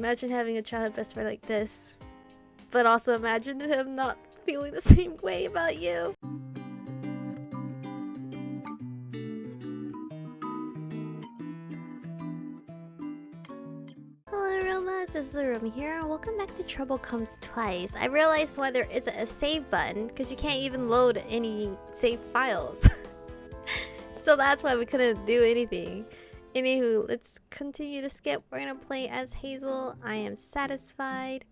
imagine having a childhood best friend like this. But also imagine him not feeling the same way about you. Hello Aromas, this is Aromie here, and welcome back to Trouble Comes Twice. I realized why there isn't a save button, because you can't even load any save files. So that's why we couldn't do anything. Anywho, let's continue to skip. We're gonna play as Hazel. I am satisfied.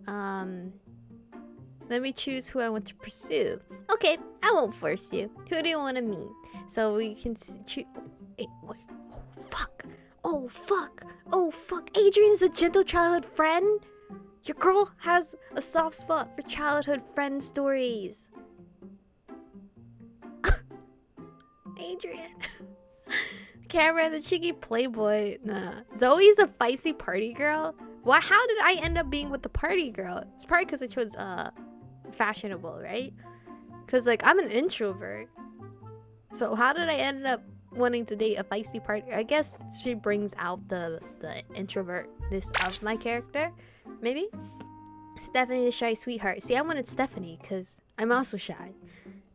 Let me choose who I want to pursue. Okay, I won't force you. Who do you want to meet? So we can choose. Wait, wait. Oh fuck. Oh fuck. Oh fuck. Adrien is a gentle childhood friend. Your girl has a soft spot for childhood friend stories. Adrien. Cameron, the cheeky playboy. Nah. Zoe's a feisty party girl. Well, how did I end up being with the party girl? It's probably because I chose fashionable, right? Because like I'm an introvert. So how did I end up wanting to date a feisty party? I guess she brings out the introvertness of my character. Maybe. Stephanie the shy sweetheart. See, I wanted Stephanie because I'm also shy.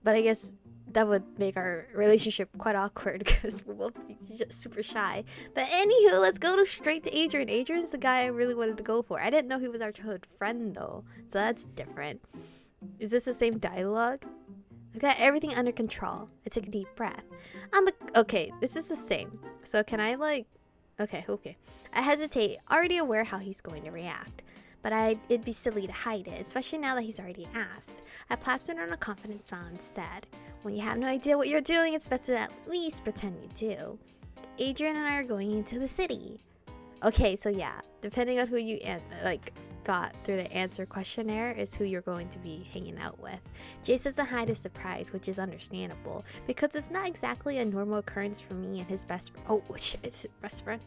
But I guess that would make our relationship quite awkward because we'll both be just super shy. But anywho, let's go straight to Adrien. Adrien's the guy I really wanted to go for. I didn't know he was our childhood friend though, so that's different. Is this the same dialogue? I got everything under control. I took a deep breath. Okay, this is the same. So can I like... Okay. I hesitate, already aware how he's going to react. But it'd be silly to hide it, especially now that he's already asked. I plastered on a confident smile instead. When you have no idea what you're doing, it's best to at least pretend you do. Adrien and I are going into the city. Okay, so yeah, depending on who you got through the answer questionnaire is who you're going to be hanging out with. Jace doesn't hide his surprise, which is understandable, because it's not exactly a normal occurrence for me and his best friend. Oh shit, it's his best friend.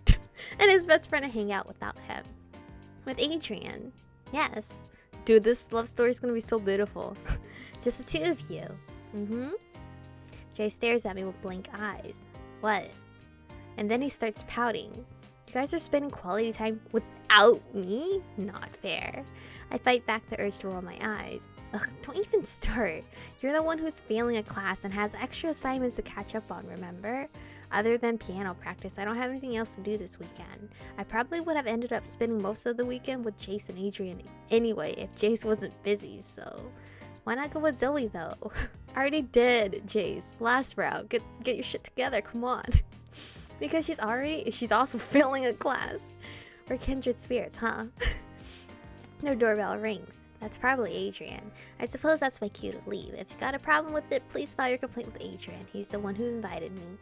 And his best friend to hang out without him. With Adrien, yes. Dude, this love story is gonna be so beautiful. Just the two of you. Jay stares at me with blank eyes. What? And then he starts pouting. You guys are spending quality time without me? Not fair. I fight back the urge to roll my eyes. Ugh, don't even start. You're the one who's failing a class and has extra assignments to catch up on, remember? Other than piano practice, I don't have anything else to do this weekend. I probably would have ended up spending most of the weekend with Jace and Adrien anyway if Jace wasn't busy, so... Why not go with Zoe though? I already did, Jace. Last round. Get your shit together, come on. Because she's also failing a class. We're kindred spirits, huh? Their doorbell rings. That's probably Adrien. I suppose that's my cue to leave. If you got a problem with it, please file your complaint with Adrien. He's the one who invited me.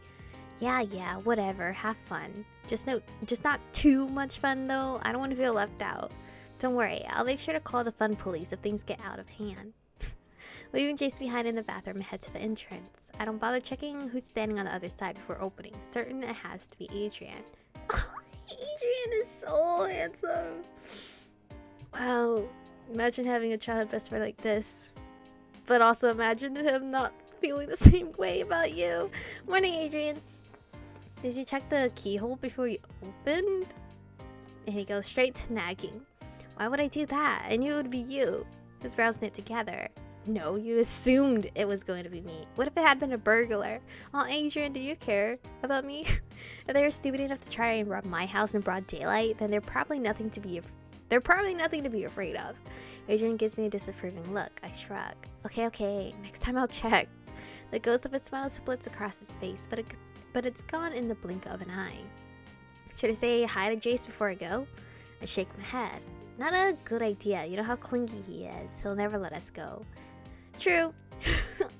Yeah, whatever. Have fun. Just not too much fun though. I don't want to feel left out. Don't worry, I'll make sure to call the fun police if things get out of hand. Leaving Jace behind in the bathroom and head to the entrance. I don't bother checking who's standing on the other side before opening. Certain it has to be Adrien. Adrien is so handsome. Wow. Imagine having a childhood best friend like this. But also imagine him not feeling the same way about you. Morning, Adrien. Did you check the keyhole before you opened? And he goes straight to nagging. Why would I do that? I knew it would be you. His brows knit together. No, you assumed it was going to be me. What if it had been a burglar? Oh, Adrien, do you care about me? If they were stupid enough to try and rob my house in broad daylight, then they're probably nothing to be afraid of. Adrien gives me a disapproving look. I shrug. Okay. Next time I'll check. The ghost of a smile splits across his face, but it's gone in the blink of an eye. Should I say hi to Jace before I go? I shake my head. Not a good idea. You know how clingy he is. He'll never let us go. True.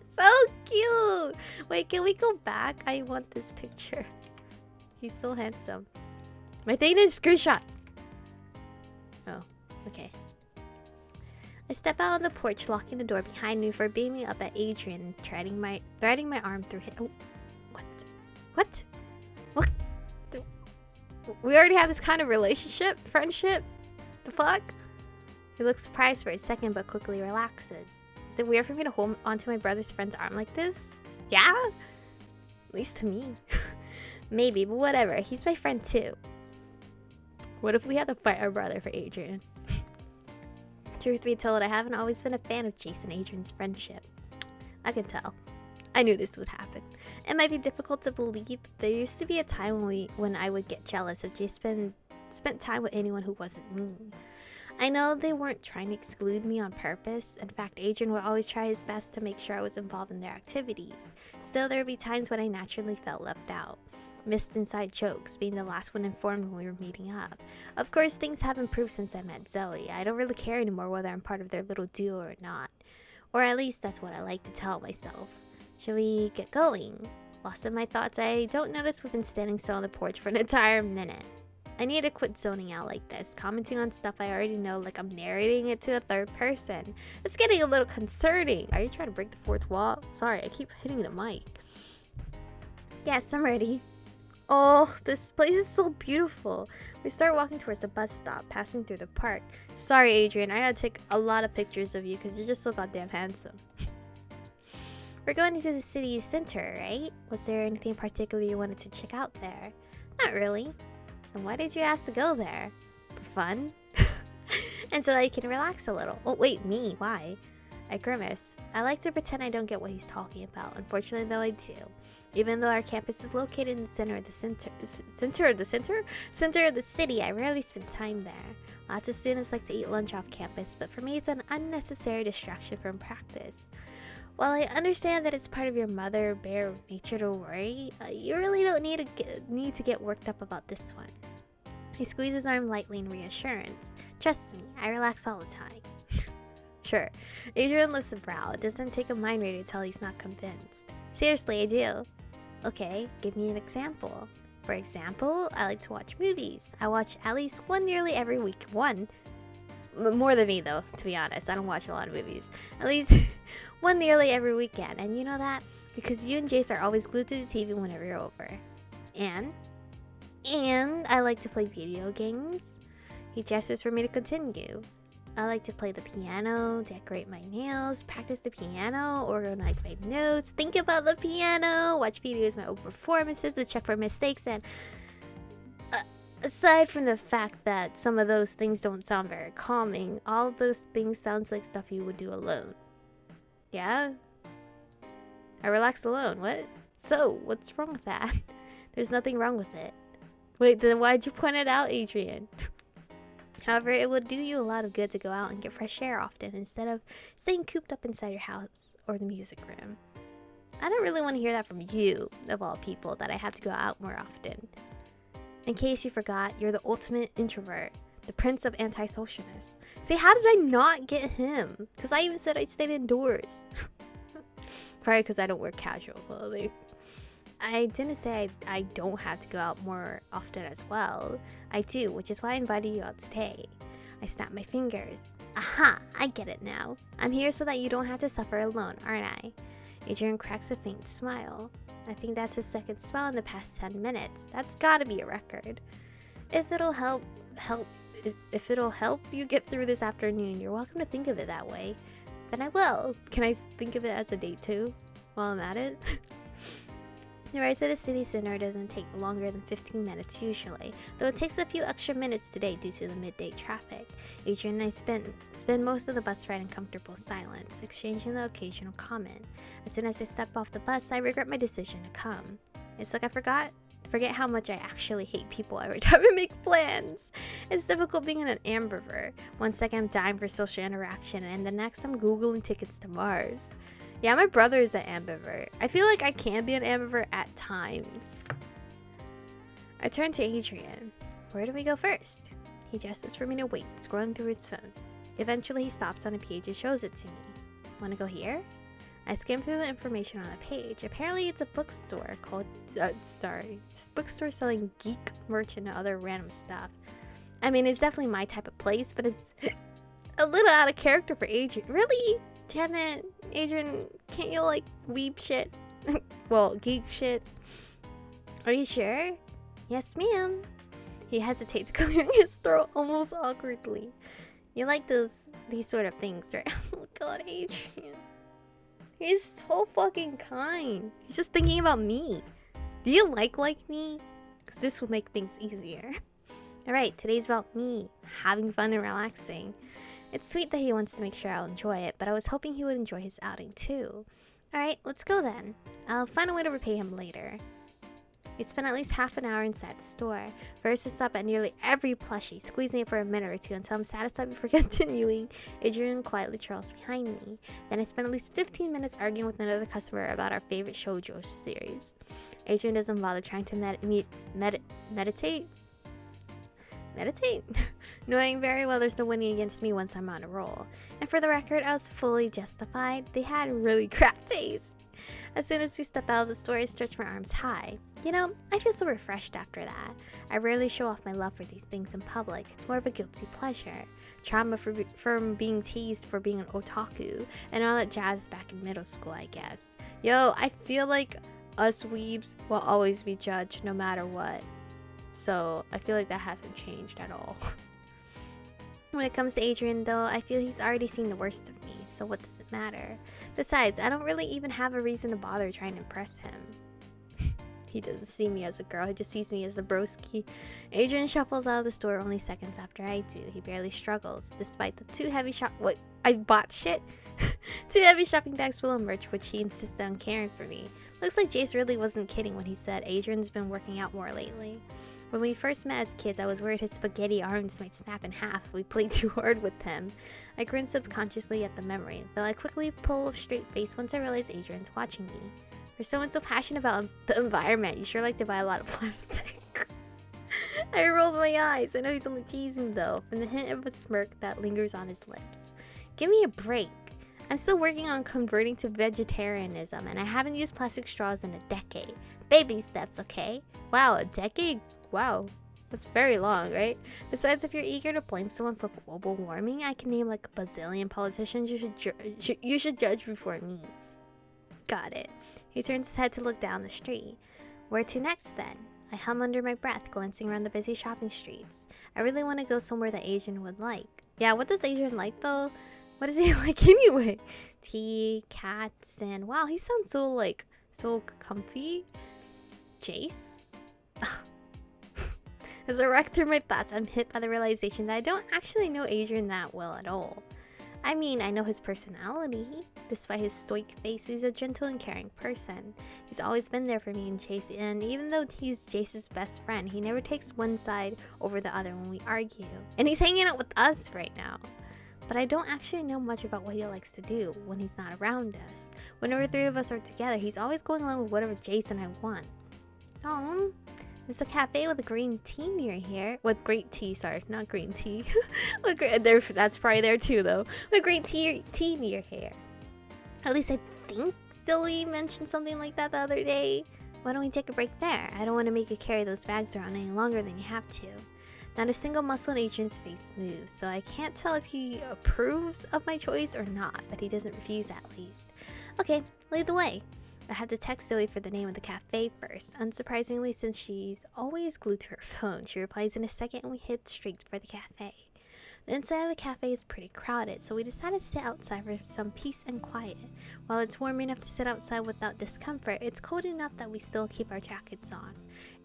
So cute. Wait, can we go back? I want this picture. He's so handsome. My thing is screenshot. Oh, okay. I step out on the porch, locking the door behind me for beaming up at Adrien and threading my arm through his... Oh, what? We already have this kind of relationship? Friendship? The fuck? He looks surprised for a second but quickly relaxes. Is it weird for me to hold onto my brother's friend's arm like this? Yeah? At least to me. Maybe, but whatever. He's my friend too. What if we had to fight our brother for Adrien? Truth be told, I haven't always been a fan of Jace and Adrien's friendship. I can tell. I knew this would happen. It might be difficult to believe, but there used to be a time when I would get jealous if Jace spent time with anyone who wasn't me. I know they weren't trying to exclude me on purpose. In fact, Adrien would always try his best to make sure I was involved in their activities. Still, there would be times when I naturally felt left out. Missed inside jokes, being the last one informed when we were meeting up. Of course, things have improved since I met Zoe. I don't really care anymore whether I'm part of their little duo or not. Or at least that's what I like to tell myself. Shall we get going? Lost in my thoughts, I don't notice we've been standing still on the porch for an entire minute. I need to quit zoning out like this, commenting on stuff I already know like I'm narrating it to a third person. It's getting a little concerning. Are you trying to break the fourth wall? Sorry, I keep hitting the mic. Yes, I'm ready. Oh, this place is so beautiful. We start walking towards the bus stop, passing through the park. Sorry, Adrien, I gotta take a lot of pictures of you because you're just so goddamn handsome. We're going to the city center, right? Was there anything in particular you wanted to check out there? Not really. Then why did you ask to go there? For fun? And so that you can relax a little. Oh, wait, me? Why? I grimace. I like to pretend I don't get what he's talking about. Unfortunately, though, I do. Even though our campus is located in the center of the city, I rarely spend time there. Lots of students like to eat lunch off campus, but for me, it's an unnecessary distraction from practice. While I understand that it's part of your mother bear nature to worry, you really don't need to get worked up about this one. He squeezes his arm lightly in reassurance. Trust me, I relax all the time. Sure. Adrien lifts a brow. It doesn't take a mind reader to tell he's not convinced. Seriously, I do. Okay, give me an example. For example, I like to watch movies. I watch at least one nearly every week. One. More than me, though, to be honest. I don't watch a lot of movies. At least one nearly every weekend. And you know that? Because you and Jace are always glued to the TV whenever you're over. And I like to play video games. He gestures for me to continue. I like to play the piano, decorate my nails, practice the piano, organize my notes, think about the piano, watch videos of my own performances to check for mistakes, and aside from the fact that some of those things don't sound very calming, all of those things sounds like stuff you would do alone. Yeah? I relax alone. What? So, what's wrong with that? There's nothing wrong with it. Wait, then why'd you point it out, Adrien? However, it would do you a lot of good to go out and get fresh air often instead of staying cooped up inside your house or the music room. I don't really want to hear that from you, of all people, that I have to go out more often. In case you forgot, you're the ultimate introvert, the prince of antisocialness. See, how did I not get him? Because I even said I stayed indoors. Probably because I don't wear casual clothing. I didn't say I don't have to go out more often as well. I do, which is why I invited you out today. I snap my fingers. Aha, I get it now. I'm here so that you don't have to suffer alone, aren't I? Adrien cracks a faint smile. I think that's his second smile in the past 10 minutes. That's gotta be a record. If it'll help you get through this afternoon, you're welcome to think of it that way. Then I will. Can I think of it as a date too, while I'm at it? The ride to the city center doesn't take longer than 15 minutes usually, though it takes a few extra minutes today due to the midday traffic. Adrien and I spend most of the bus ride in comfortable silence, exchanging the occasional comment. As soon as I step off the bus, I regret my decision to come. It's like I forget how much I actually hate people every time I make plans. It's difficult being an ambivert. One second I'm dying for social interaction, and the next I'm Googling tickets to Mars. Yeah, my brother is an ambivert. I feel like I can be an ambivert at times. I turn to Adrien. Where do we go first? He gestures for me to wait, scrolling through his phone. Eventually, he stops on a page and shows it to me. Want to go here? I skim through the information on the page. Apparently, it's a bookstore called... bookstore selling geek merch and other random stuff. I mean, it's definitely my type of place, but it's a little out of character for Adrien. Really? Damn it, Adrien, can't you like weeb shit? Well, geek shit. Are you sure? Yes, ma'am. He hesitates, clearing his throat almost awkwardly. You like these sort of things, right? Oh god, Adrien. He's so fucking kind. He's just thinking about me. Do you like me? Because this will make things easier. Alright, today's about me, having fun and relaxing. It's sweet that he wants to make sure I'll enjoy it, but I was hoping he would enjoy his outing too. Alright, let's go then. I'll find a way to repay him later. We spent at least half an hour inside the store. First, I stopped at nearly every plushie, squeezing it for a minute or two until I'm satisfied before continuing. Adrien quietly trails behind me. Then I spent at least 15 minutes arguing with another customer about our favorite shoujo series. Adrien doesn't bother trying to meditate? Knowing very well there's no winning against me once I'm on a roll. And for the record, I was fully justified. They had really crap taste. As soon as we step out of the store, I stretch my arms high. You know, I feel so refreshed after that. I rarely show off my love for these things in public. It's more of a guilty pleasure. Trauma from being teased for being an otaku and all that jazz back in middle school, I guess. Yo, I feel like us weebs will always be judged no matter what. So I feel like that hasn't changed at all. When it comes to Adrien though, I feel he's already seen the worst of me, so what does it matter? Besides, I don't really even have a reason to bother trying to impress him. He doesn't see me as a girl, he just sees me as a broski. Adrien shuffles out of the store only seconds after I do. He barely struggles, despite the two heavy I bought shit? 2 heavy shopping bags full of merch, which he insisted on carrying for me. Looks like Jace really wasn't kidding when he said Adrien's been working out more lately. When we first met as kids, I was worried his spaghetti arms might snap in half if we played too hard with him. I grinned subconsciously at the memory, though I quickly pull a straight face once I realized Adrien's watching me. For someone so passionate about the environment, you sure like to buy a lot of plastic. I rolled my eyes. I know he's only teasing though, from the hint of a smirk that lingers on his lips. Give me a break. I'm still working on converting to vegetarianism, and I haven't used plastic straws in a decade. Baby steps, okay? Wow, a decade? Wow, that's very long, right? Besides, if you're eager to blame someone for global warming, I can name like a bazillion politicians you should judge before me. Got it. He turns his head to look down the street. Where to next then? I hum under my breath, glancing around the busy shopping streets. I really want to go somewhere that Adrien would like. Yeah, what does Adrien like though? What does he like anyway? Tea, cats, and wow, he sounds so comfy. Jace? As I wreck through my thoughts, I'm hit by the realization that I don't actually know Adrien that well at all. I mean, I know his personality. Despite his stoic face, he's a gentle and caring person. He's always been there for me and Chase, and even though he's Jace's best friend, he never takes one side over the other when we argue. And he's hanging out with us right now. But I don't actually know much about what he likes to do when he's not around us. Whenever 3 of us are together, he's always going along with whatever Jace and I want. Oh, there's a cafe with a green tea near here. With great tea, sorry, not green tea. That's probably there too, though. With great tea near here. At least I think Zoe mentioned something like that the other day. Why don't we take a break there? I don't want to make you carry those bags around any longer than you have to. Not a single muscle in Adrien's face moves, so I can't tell if he approves of my choice or not, but he doesn't refuse at least. Okay, lead the way. I had to text Zoe for the name of the cafe first. Unsurprisingly, since she's always glued to her phone, she replies in a second and we head straight for the cafe. The inside of the cafe is pretty crowded, so we decided to sit outside for some peace and quiet. While it's warm enough to sit outside without discomfort, it's cold enough that we still keep our jackets on.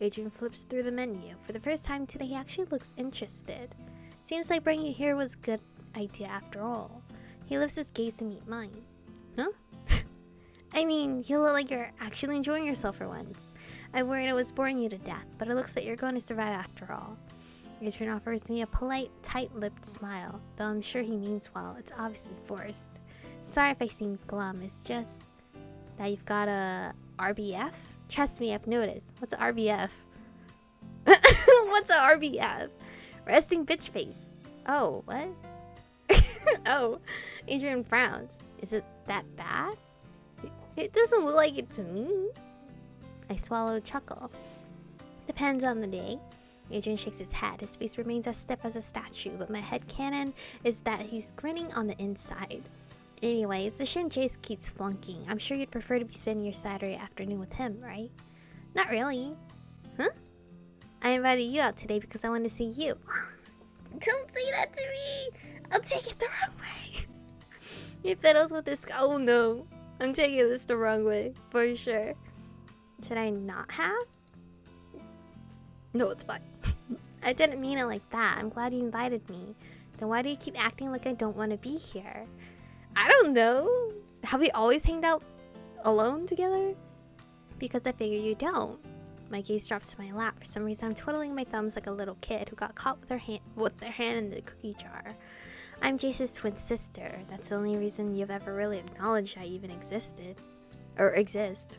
Adrien flips through the menu. For the first time today, he actually looks interested. Seems like bringing you here was a good idea after all. He lifts his gaze to meet mine. Huh? I mean, you look like you're actually enjoying yourself for once. I worried I was boring you to death, but it looks like you're going to survive after all. Adrien offers me a polite, tight-lipped smile, though I'm sure he means well. It's obviously forced. Sorry if I seem glum, it's just that you've got a RBF? Trust me, I've noticed. What's a RBF? What's a RBF? Resting bitch face. Oh, what? Oh, Adrien frowns. Is it that bad? It doesn't look like it to me. I swallow a chuckle. Depends on the day. Adrien shakes his head. His face remains as stiff as a statue, but my headcanon is that he's grinning on the inside. Anyway, it's a shame Jace keeps flunking. I'm sure you'd prefer to be spending your Saturday afternoon with him, right? Not really. Huh? I invited you out today because I wanted to see you. Don't say that to me! I'll take it the wrong way. He fiddles with his... Oh no. I'm taking this the wrong way. For sure. Should I not have? No, it's fine. I didn't mean it like that. I'm glad you invited me. Then why do you keep acting like I don't want to be here? I don't know. Have we always hanged out alone together? Because I figure you don't. My gaze drops to my lap. For some reason, I'm twiddling my thumbs like a little kid who got caught with their hand in the cookie jar. I'm Jace's twin sister. That's the only reason you've ever really acknowledged I even existed. Or exist.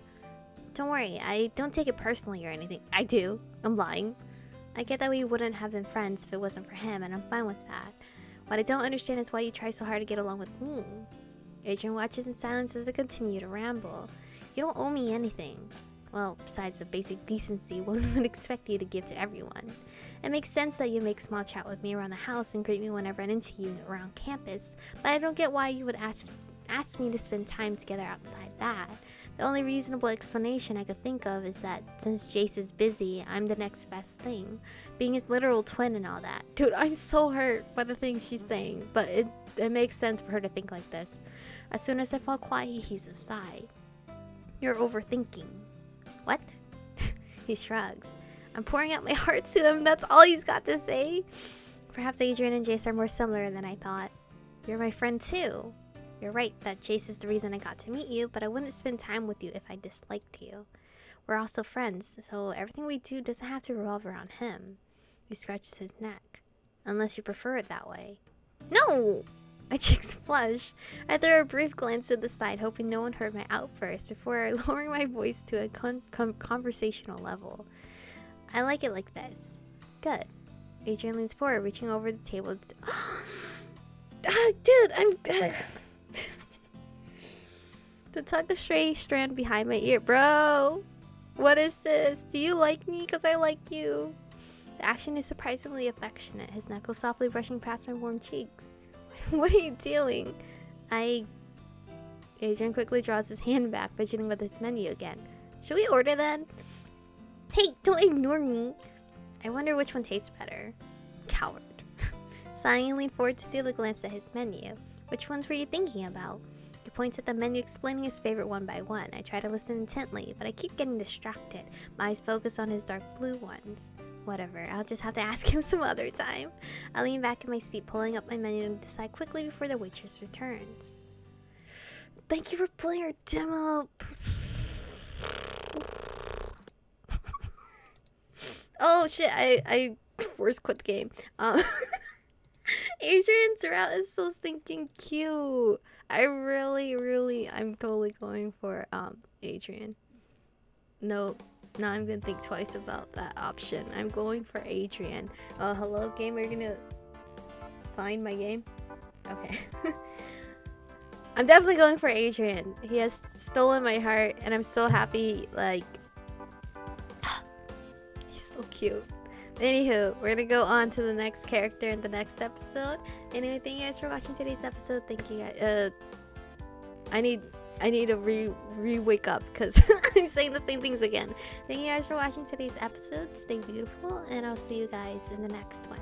Don't worry, I don't take it personally or anything. I do. I'm lying. I get that we wouldn't have been friends if it wasn't for him, and I'm fine with that. What I don't understand is why you try so hard to get along with me. Adrien watches in silence as I continue to ramble. You don't owe me anything. Well, besides the basic decency one would expect you to give to everyone. It makes sense that you make small chat with me around the house and greet me when I run into you around campus, but I don't get why you would ask me to spend time together outside that. The only reasonable explanation I could think of is that since Jace is busy, I'm the next best thing. Being his literal twin and all that. Dude, I'm so hurt by the things she's saying, but it makes sense for her to think like this. As soon as I fall quiet, he heaves a sigh. You're overthinking. What? He shrugs. I'm pouring out my heart to him. That's all he's got to say. Perhaps Adrien and Jace are more similar than I thought. You're my friend too. You're right that Jace is the reason I got to meet you, but I wouldn't spend time with you if I disliked you. We're also friends, so everything we do doesn't have to revolve around him. He scratches his neck. Unless you prefer it that way. No! My cheeks flush. I throw a brief glance to the side, hoping no one heard my outburst before lowering my voice to a conversational level. I like it like this. Good. Adrien leans forward, reaching over the table. Dude, I'm... to tuck a stray strand behind my ear. Bro, what is this? Do you like me? Because I like you. The action is surprisingly affectionate, his knuckles softly brushing past my warm cheeks. What are you doing? Adrien quickly draws his hand back, fidgeting with his menu again. Should we order then? Hey, don't ignore me. I wonder which one tastes better. Coward. Sighing, leaned forward to steal a glance at his menu. Which ones were you thinking about? He points at the menu, explaining his favorite one by one. I try to listen intently, but I keep getting distracted. My eyes focus on his dark blue ones. Whatever, I'll just have to ask him some other time. I lean back in my seat, pulling up my menu to decide quickly before the waitress returns. Thank you for playing our demo. Oh shit, I force quit the game. Adrien's route is so stinking cute. I'm totally going for Adrien. No, now I'm gonna think twice about that option. I'm going for Adrien. Hello game, are you gonna find my game? Okay. I'm definitely going for Adrien. He has stolen my heart and I'm so happy, like he's so cute. Anywho, we're gonna go on to the next character in the next episode. Anyway, thank you guys for watching today's episode. Thank you guys. I need to wake up because I'm saying the same things again. Thank you guys for watching today's episode. Stay beautiful, and I'll see you guys in the next one.